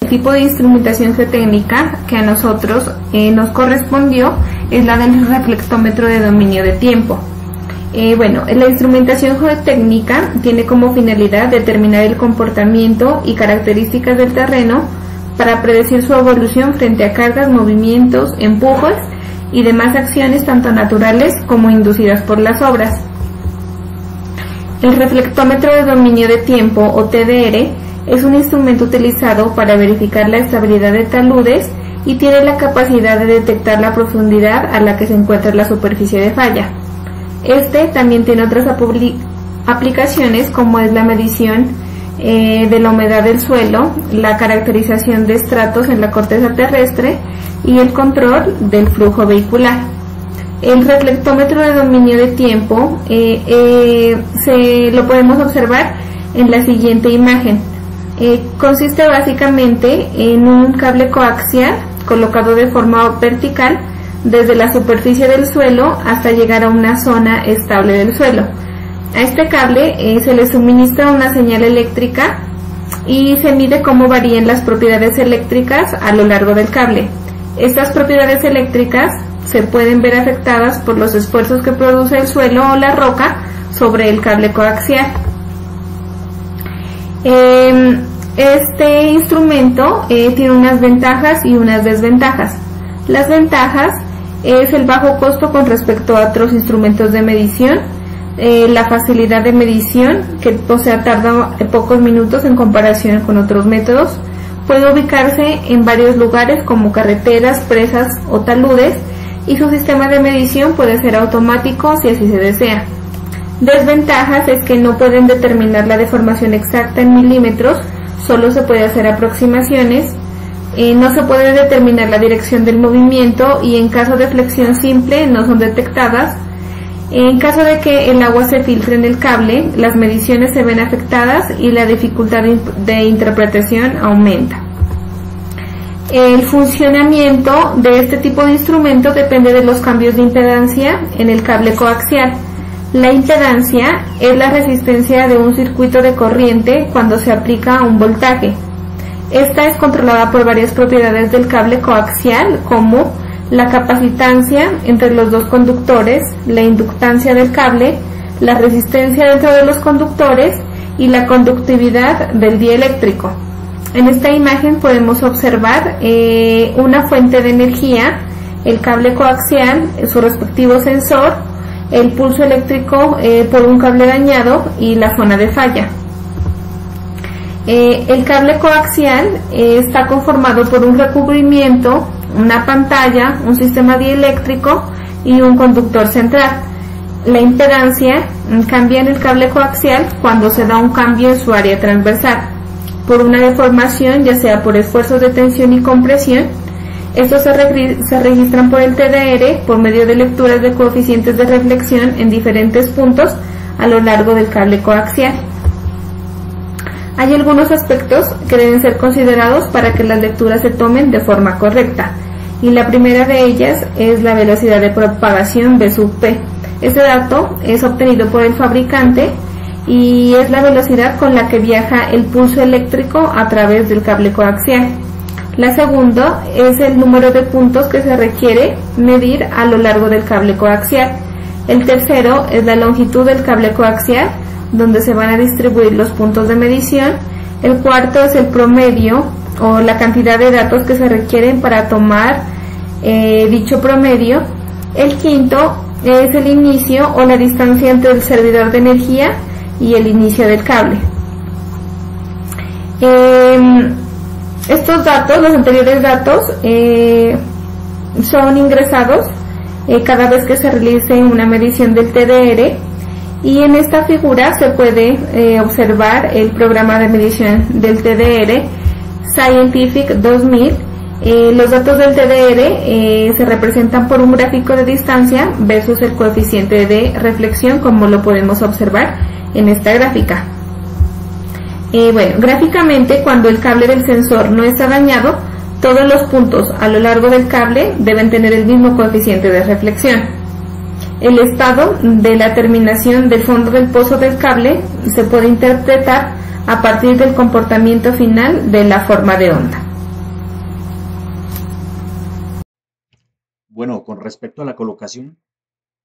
El tipo de instrumentación geotécnica que a nosotros nos correspondió es la del reflectómetro de dominio de tiempo. La instrumentación geotécnica tiene como finalidad determinar el comportamiento y características del terreno para predecir su evolución frente a cargas, movimientos, empujes y demás acciones tanto naturales como inducidas por las obras. El reflectómetro de dominio de tiempo o TDR es un instrumento utilizado para verificar la estabilidad de taludes y tiene la capacidad de detectar la profundidad a la que se encuentra la superficie de falla. Este también tiene otras aplicaciones como es la medición de la humedad del suelo, la caracterización de estratos en la corteza terrestre y el control del flujo vehicular. El reflectómetro de dominio de tiempo lo podemos observar en la siguiente imagen. Consiste básicamente en un cable coaxial colocado de forma vertical desde la superficie del suelo hasta llegar a una zona estable del suelo. A este cable se le suministra una señal eléctrica y se mide cómo varían las propiedades eléctricas a lo largo del cable. Estas propiedades eléctricas se pueden ver afectadas por los esfuerzos que produce el suelo o la roca sobre el cable coaxial. Este instrumento tiene unas ventajas y unas desventajas. Las ventajas es el bajo costo con respecto a otros instrumentos de medición, la facilidad de medición, que tarda pocos minutos en comparación con otros métodos, puede ubicarse en varios lugares como carreteras, presas o taludes, y su sistema de medición puede ser automático si así se desea. Desventajas es que no pueden determinar la deformación exacta en milímetros, solo se puede hacer aproximaciones, no se puede determinar la dirección del movimiento y en caso de flexión simple no son detectadas. En caso de que el agua se filtre en el cable, las mediciones se ven afectadas y la dificultad de interpretación aumenta. El funcionamiento de este tipo de instrumento depende de los cambios de impedancia en el cable coaxial. La impedancia es la resistencia de un circuito de corriente cuando se aplica un voltaje. Esta es controlada por varias propiedades del cable coaxial, como la capacitancia entre los dos conductores, la inductancia del cable, la resistencia dentro de los conductores y la conductividad del dieléctrico. En esta imagen podemos observar una fuente de energía, el cable coaxial, su respectivo sensor, el pulso eléctrico por un cable dañado y la zona de falla. El cable coaxial está conformado por un recubrimiento, una pantalla, un sistema dieléctrico y un conductor central. La impedancia cambia en el cable coaxial cuando se da un cambio en su área transversal, por una deformación, ya sea por esfuerzos de tensión y compresión. Estos se registran por el TDR por medio de lecturas de coeficientes de reflexión en diferentes puntos a lo largo del cable coaxial. Hay algunos aspectos que deben ser considerados para que las lecturas se tomen de forma correcta, y la primera de ellas es la velocidad de propagación V sub P. Este dato es obtenido por el fabricante y es la velocidad con la que viaja el pulso eléctrico a través del cable coaxial. La segunda es el número de puntos que se requiere medir a lo largo del cable coaxial. El tercero es la longitud del cable coaxial, donde se van a distribuir los puntos de medición. El cuarto es el promedio o la cantidad de datos que se requieren para tomar dicho promedio. El quinto es el inicio o la distancia entre el servidor de energía y el inicio del cable. Estos datos, los anteriores datos, son ingresados cada vez que se realice una medición del TDR, y en esta figura se puede observar el programa de medición del TDR Scientific 2000. Los datos del TDR se representan por un gráfico de distancia versus el coeficiente de reflexión, como lo podemos observar en esta gráfica. Gráficamente, cuando el cable del sensor no está dañado, todos los puntos a lo largo del cable deben tener el mismo coeficiente de reflexión. El estado de la terminación del fondo del pozo del cable se puede interpretar a partir del comportamiento final de la forma de onda. Bueno, con respecto a la colocación,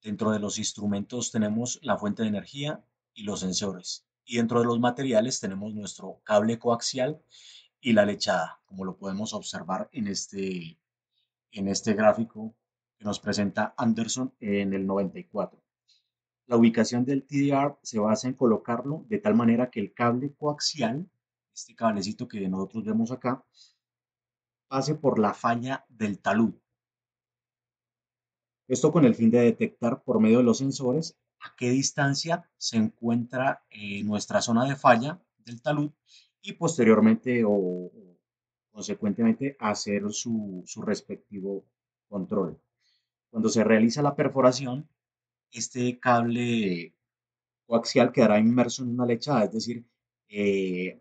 dentro de los instrumentos tenemos la fuente de energía y los sensores. Y dentro de los materiales tenemos nuestro cable coaxial y la lechada, como lo podemos observar en este gráfico que nos presenta Anderson en el 94. La ubicación del TDR se basa en colocarlo de tal manera que el cable coaxial, este cablecito que nosotros vemos acá, pase por la falla del talud. Esto con el fin de detectar por medio de los sensores a qué distancia se encuentra nuestra zona de falla del talud y posteriormente o consecuentemente hacer su respectivo control. Cuando se realiza la perforación, este cable coaxial quedará inmerso en una lechada, es decir,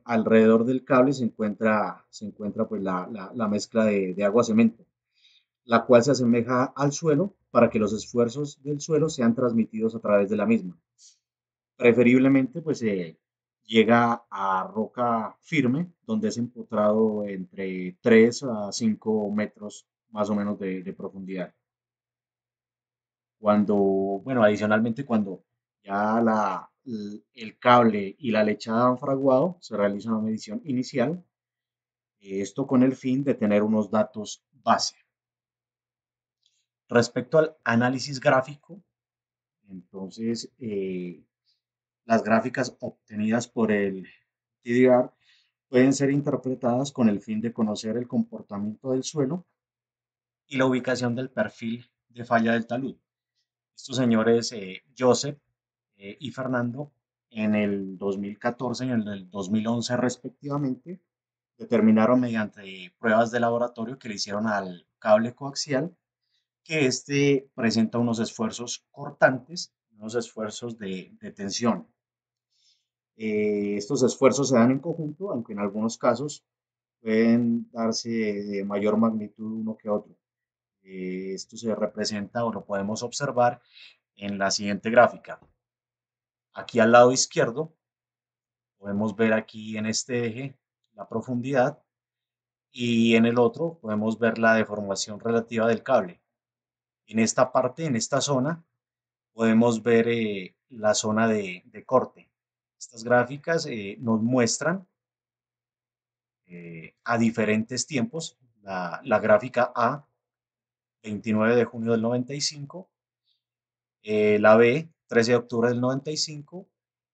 alrededor del cable se encuentra pues la mezcla de agua-cemento, la cual se asemeja al suelo para que los esfuerzos del suelo sean transmitidos a través de la misma. Preferiblemente, pues llega a roca firme, donde es empotrado entre 3 a 5 metros más o menos de profundidad. Cuando, bueno, adicionalmente, cuando ya el cable y la lechada han fraguado, se realiza una medición inicial, esto con el fin de tener unos datos base. Respecto al análisis gráfico, entonces, las gráficas obtenidas por el TDR pueden ser interpretadas con el fin de conocer el comportamiento del suelo y la ubicación del perfil de falla del talud. Estos señores, Joseph y Fernando, en el 2014 y en el 2011 respectivamente, determinaron mediante pruebas de laboratorio que le hicieron al cable coaxial que este presenta unos esfuerzos cortantes, unos esfuerzos de tensión. Estos esfuerzos se dan en conjunto, aunque en algunos casos pueden darse de mayor magnitud uno que otro. Esto se representa o lo podemos observar en la siguiente gráfica. Aquí al lado izquierdo podemos ver aquí en este eje la profundidad y en el otro podemos ver la deformación relativa del cable. En esta parte, en esta zona, podemos ver la zona de corte. Estas gráficas nos muestran a diferentes tiempos. La gráfica A, 29 de junio del 95, la B, 13 de octubre del 95,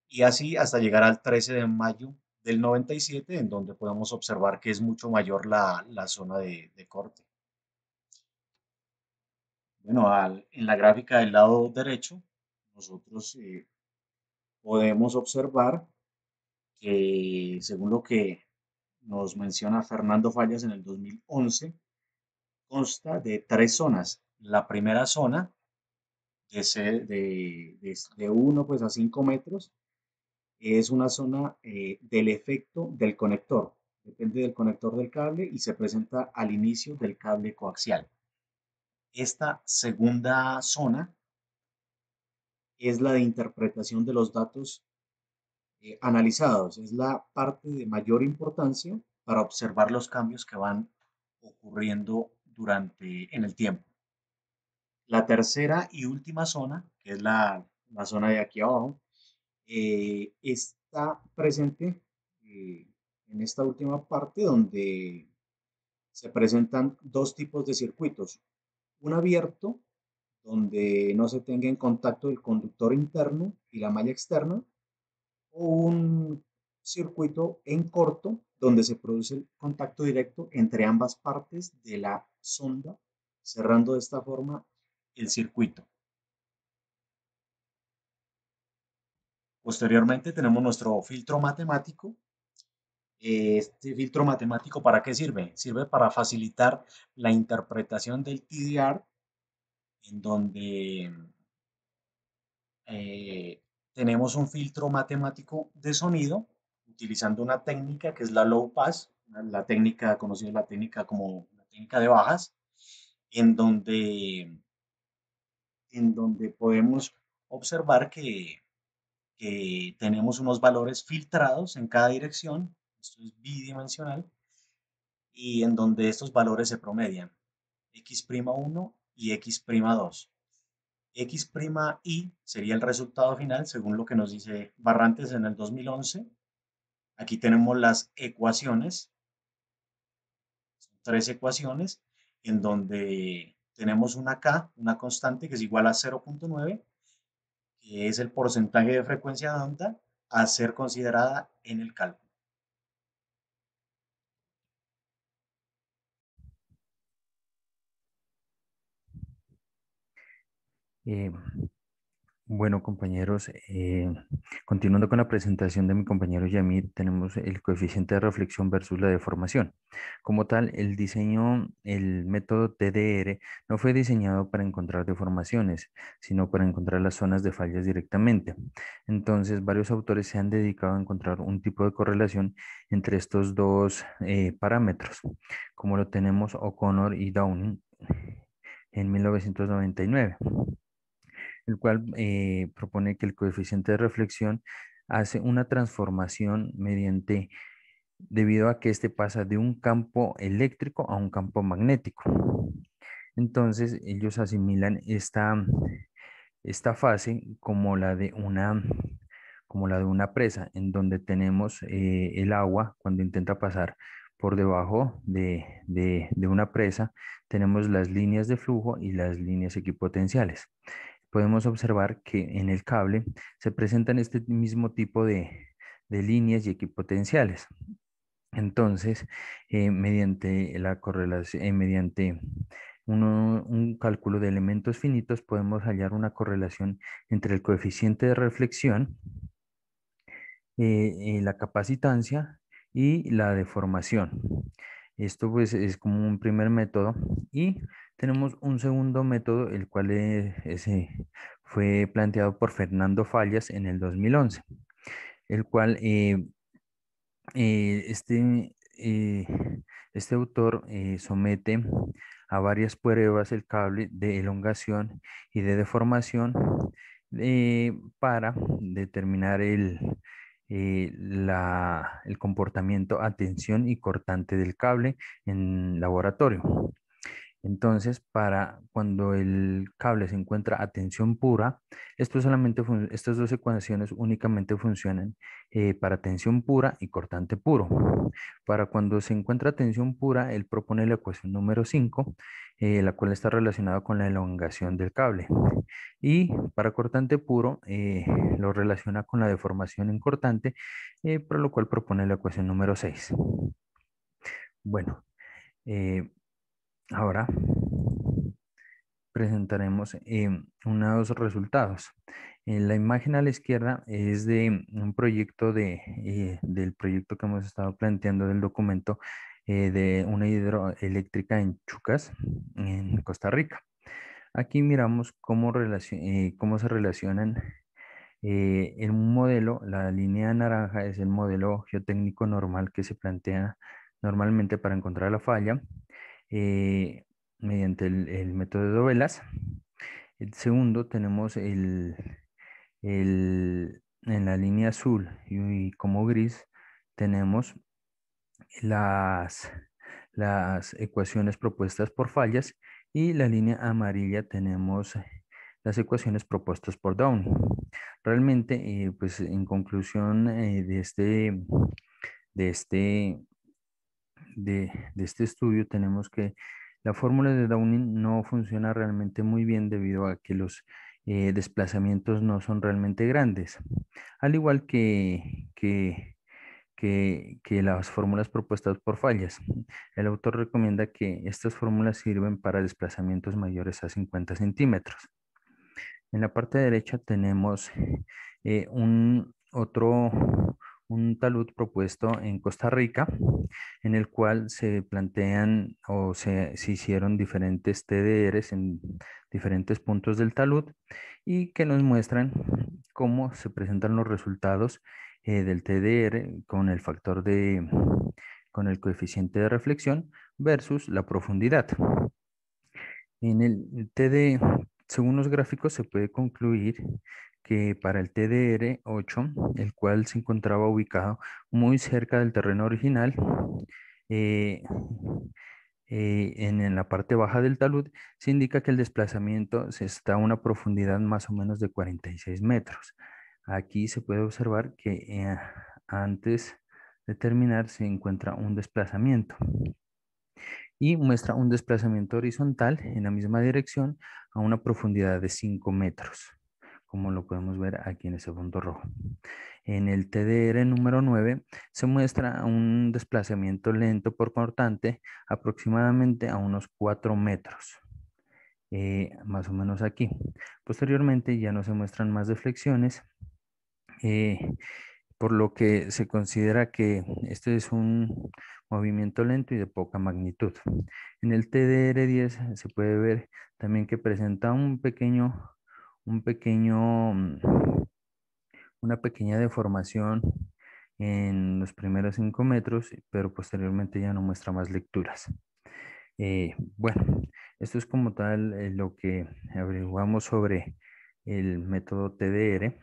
y así hasta llegar al 13 de mayo del 97, en donde podemos observar que es mucho mayor la zona de corte. Bueno, en la gráfica del lado derecho, nosotros podemos observar que según lo que nos menciona Fernando Fallas en el 2011, consta de tres zonas. La primera zona de 1 pues, a 5 metros es una zona del efecto del conector. Depende del conector del cable y se presenta al inicio del cable coaxial. Esta segunda zona es la de interpretación de los datos analizados. Es la parte de mayor importancia para observar los cambios que van ocurriendo en el tiempo. La tercera y última zona, que es la zona de aquí abajo, está presente en esta última parte donde se presentan dos tipos de circuitos. Un abierto, donde no se tenga en contacto el conductor interno y la malla externa, o un circuito en corto, donde se produce el contacto directo entre ambas partes de la sonda, cerrando de esta forma el circuito. Posteriormente tenemos nuestro filtro matemático. Este filtro matemático, ¿para qué sirve? Sirve para facilitar la interpretación del TDR, en donde eh, tenemos un filtro matemático de sonido utilizando una técnica que es la low pass, la técnica conocida la técnica como la técnica de bajas, en donde, en donde podemos observar que tenemos unos valores filtrados en cada dirección, esto es bidimensional, y en donde estos valores se promedian, x'1 y x'2. X'I sería el resultado final según lo que nos dice Barrantes en el 2011. Aquí tenemos las ecuaciones, son tres ecuaciones, en donde tenemos una K, una constante que es igual a 0,9, que es el porcentaje de frecuencia de onda a ser considerada en el cálculo. Eh, bueno, compañeros, continuando con la presentación de mi compañero Yamid, tenemos el coeficiente de reflexión versus la deformación. Como tal, el método TDR no fue diseñado para encontrar deformaciones, sino para encontrar las zonas de fallas directamente. Entonces, varios autores se han dedicado a encontrar un tipo de correlación entre estos dos parámetros, como lo tenemos O'Connor y Downing en 1999, el cual propone que el coeficiente de reflexión hace una transformación debido a que éste pasa de un campo eléctrico a un campo magnético. Entonces, ellos asimilan esta fase como la de una presa, en donde tenemos el agua cuando intenta pasar por debajo de una presa, tenemos las líneas de flujo y las líneas equipotenciales. Podemos observar que en el cable se presentan este mismo tipo de líneas y equipotenciales. Entonces, mediante la correlación, mediante un cálculo de elementos finitos, podemos hallar una correlación entre el coeficiente de reflexión, la capacitancia y la deformación. Esto pues es como un primer método y tenemos un segundo método, el cual fue planteado por Fernando Fallas en el 2011, el cual eh, este, eh, este autor somete a varias pruebas el cable de elongación y de deformación para determinar el comportamiento a tensión y cortante del cable en laboratorio. Entonces, para cuando el cable se encuentra a tensión pura, estas dos ecuaciones únicamente funcionan para tensión pura y cortante puro. Para cuando se encuentra a tensión pura, él propone la ecuación número 5, la cual está relacionada con la elongación del cable. Y para cortante puro, lo relaciona con la deformación en cortante, por lo cual propone la ecuación número 6. Bueno, eh, ahora presentaremos unos resultados. La imagen a la izquierda es de un proyecto del proyecto que hemos estado planteando del documento de una hidroeléctrica en Chucas, en Costa Rica. Aquí miramos cómo se relacionan en un modelo. La línea naranja es el modelo geotécnico normal que se plantea normalmente para encontrar la falla eh, mediante el método de Dovelas. El segundo tenemos en la línea azul y como gris tenemos las, las ecuaciones propuestas por fallas, y la línea amarilla tenemos las ecuaciones propuestas por Downey. Realmente, pues en conclusión de este, de este estudio, tenemos que la fórmula de Downing no funciona realmente muy bien debido a que los desplazamientos no son realmente grandes, al igual que las fórmulas propuestas por fallas. El autor recomienda que estas fórmulas sirven para desplazamientos mayores a 50 centímetros. En la parte derecha tenemos un talud propuesto en Costa Rica, en el cual se plantean se hicieron diferentes TDRs en diferentes puntos del talud y que nos muestran cómo se presentan los resultados del TDR con el coeficiente de reflexión versus la profundidad. En el TD, según los gráficos, se puede concluir que para el TDR 8, el cual se encontraba ubicado muy cerca del terreno original, eh, en la parte baja del talud se indica que el desplazamiento se está a una profundidad más o menos de 46 metros. Aquí se puede observar que antes de terminar se encuentra un desplazamiento y muestra un desplazamiento horizontal en la misma dirección a una profundidad de 5 metros, como lo podemos ver aquí en ese punto rojo. En el TDR número 9 se muestra un desplazamiento lento por cortante aproximadamente a unos 4 metros, más o menos aquí. Posteriormente ya no se muestran más deflexiones, eh, por lo que se considera que este es un movimiento lento y de poca magnitud. En el TDR10 se puede ver también que presenta un pequeño, una pequeña deformación en los primeros 5 metros, pero posteriormente ya no muestra más lecturas. Bueno, esto es como tal lo que averiguamos sobre el método TDR.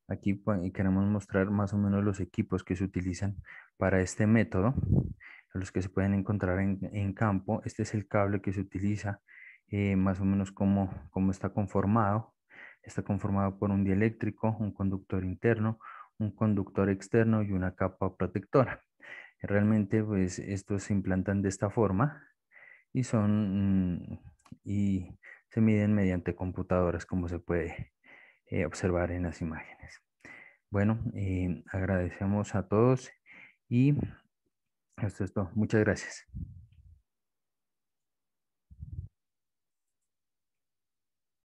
Aquí queremos mostrar más o menos los equipos que se utilizan para este método, los que se pueden encontrar en campo. Este es el cable que se utiliza, más o menos cómo está conformado. Está conformado por un dieléctrico, un conductor interno, un conductor externo y una capa protectora. Realmente, pues, estos se implantan de esta forma y y se miden mediante computadoras, como se puede observar en las imágenes. Bueno, agradecemos a todos y esto es todo. Muchas gracias.